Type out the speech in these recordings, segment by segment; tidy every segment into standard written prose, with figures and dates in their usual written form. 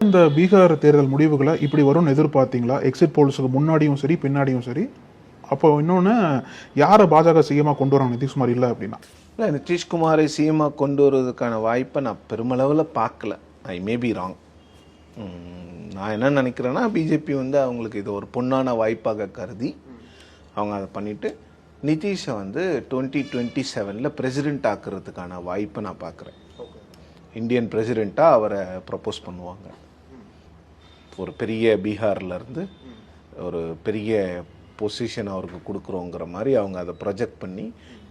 இந்த பீகார் தேர்தல் முடிவுகளை இப்படி வரும்னு எதிர்பார்த்தீங்களா? எக்ஸிட் போல்ஸுக்கு முன்னாடியும் சரி பின்னாடியும் சரி. அப்போ இன்னொன்று, யாரை பாஜக சிஎம்மாக கொண்டு வராங்க நிதிஷ்குமார் இல்லை அப்படின்னா? இல்லை, நிதிஷ்குமாரை சிஎம்மாக கொண்டு வருவதற்கான வாய்ப்பை நான் பெருமளவில் பார்க்கல. ஐ மே பி ராங். நான் என்ன நினைக்கிறேன்னா, பிஜேபி வந்து அவங்களுக்கு இது ஒரு பொன்னான வாய்ப்பாக கருதி அவங்க அதை பண்ணிவிட்டு நிதிஷை வந்து 2027 பிரசிடென்ட் ஆக்குறதுக்கான வாய்ப்பை நான் பார்க்குறேன். இந்தியன் பிரசிடெண்ட்டாக அவரை ப்ரப்போஸ் பண்ணுவாங்க. ஒரு பெரிய பீகார்லேருந்து ஒரு பெரிய பொசிஷன் அவருக்கு கொடுக்குறோங்கிற மாதிரி அவங்க அதை ப்ரொஜெக்ட் பண்ணி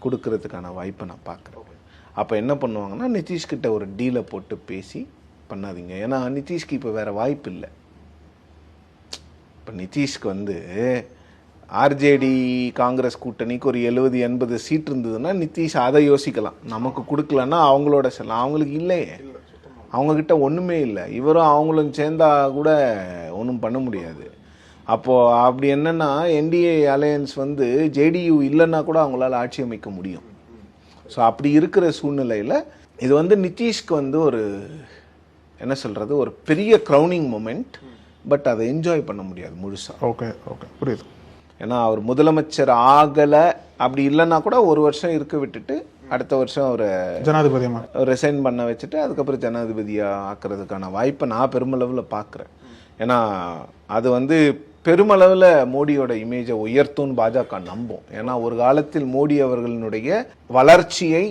கொடுக்கறதுக்கான வாய்ப்பை நான் பார்க்குறேன். அப்போ என்ன பண்ணுவாங்கன்னா, நிதிஷ்கிட்ட ஒரு டீலை போட்டு பேசி பண்ணாதீங்க. ஏன்னா நிதிஷ்க்கு இப்போ வேறு வாய்ப்பு இல்லை. இப்போ நிதிஷ்க்கு வந்து ஆர்ஜேடி காங்கிரஸ் கூட்டணிக்கு ஒரு 70-80 சீட் இருந்ததுன்னா நிதிஷ் அதை யோசிக்கலாம். நமக்கு கொடுக்கலன்னா அவங்களோட செல்லாம். அவங்களுக்கு இல்லையே, அவங்கக்கிட்ட ஒன்றுமே இல்லை. இவரும் அவங்களும் சேர்ந்தா கூட ஒன்றும் பண்ண முடியாது. அப்போது அப்படி என்னென்னா, என்டிஏ அலையன்ஸ் வந்து ஜேடியு இல்லைன்னா கூட அவங்களால ஆட்சி அமைக்க முடியும். ஸோ அப்படி இருக்கிற சூழ்நிலையில் இது வந்து நிதிஷ்க்கு வந்து ஒரு என்ன சொல்கிறது, ஒரு பெரிய க்ரௌனிங் மொமெண்ட். பட் அதை என்ஜாய் பண்ண முடியாது முழுசாக. ஓகே ஓகே, புரியுது. ஏன்னா அவர் முதலமைச்சர் ஆகலை, அப்படி இல்லைன்னா கூட ஒரு வருஷம் இருக்க விட்டுட்டு அடுத்த வருஷம் அவரை ஜனாதிபதியாக ரிசைன் பண்ண வச்சுட்டு அதுக்கப்புறம் ஜனாதிபதியாக ஆக்கிறதுக்கான வாய்ப்பை நான் பெருமளவில் பார்க்குறேன். ஏன்னா அது வந்து பெருமளவில் மோடியோட இமேஜை உயர்த்தும்னு பாஜக நம்பும். ஏன்னா ஒரு காலத்தில் மோடி அவர்களுடைய வளர்ச்சியை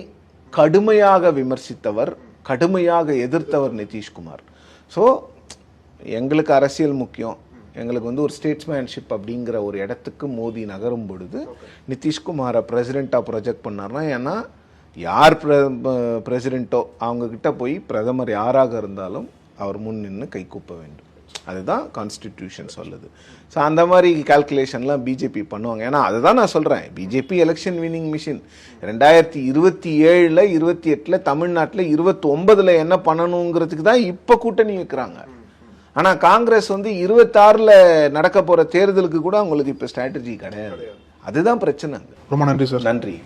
கடுமையாக விமர்சித்தவர், கடுமையாக எதிர்த்தவர் நிதிஷ்குமார். ஸோ எங்களுக்கு அரசியல் முக்கியம், எங்களுக்கு வந்து ஒரு ஸ்டேட்ஸ்மேன்ஷிப் அப்படிங்கிற ஒரு இடத்துக்கு மோடி நகரும் பொழுது நிதிஷ்குமாரை பிரசிடெண்ட்டாக ப்ரொஜெக்ட் பண்ணார்னா, ஏன்னா யார் பிரசிடெண்ட்டோ அவங்கக்கிட்ட போய் பிரதமர் யாராக இருந்தாலும் அவர் முன் நின்று கை கூப்ப வேண்டும். அதுதான் கான்ஸ்டிடியூஷன் சொல்லுது. ஸோ அந்த மாதிரி கால்குலேஷன்லாம் பிஜேபி பண்ணுவாங்க. ஏன்னா அதுதான் நான் சொல்கிறேன், பிஜேபி எலெக்ஷன் வின்னிங் மிஷின். 2027 28 தமிழ்நாட்டில் 29 என்ன பண்ணணுங்கிறதுக்கு தான் இப்போ கூட்டணி வைக்கிறாங்க. ஆனால் காங்கிரஸ் வந்து 26 நடக்க போகிற தேர்தலுக்கு கூட அவங்களுக்கு இப்போ ஸ்ட்ராட்டஜி கிடையாது. அதுதான் பிரச்சனை. ரொம்ப நன்றி சார். நன்றி.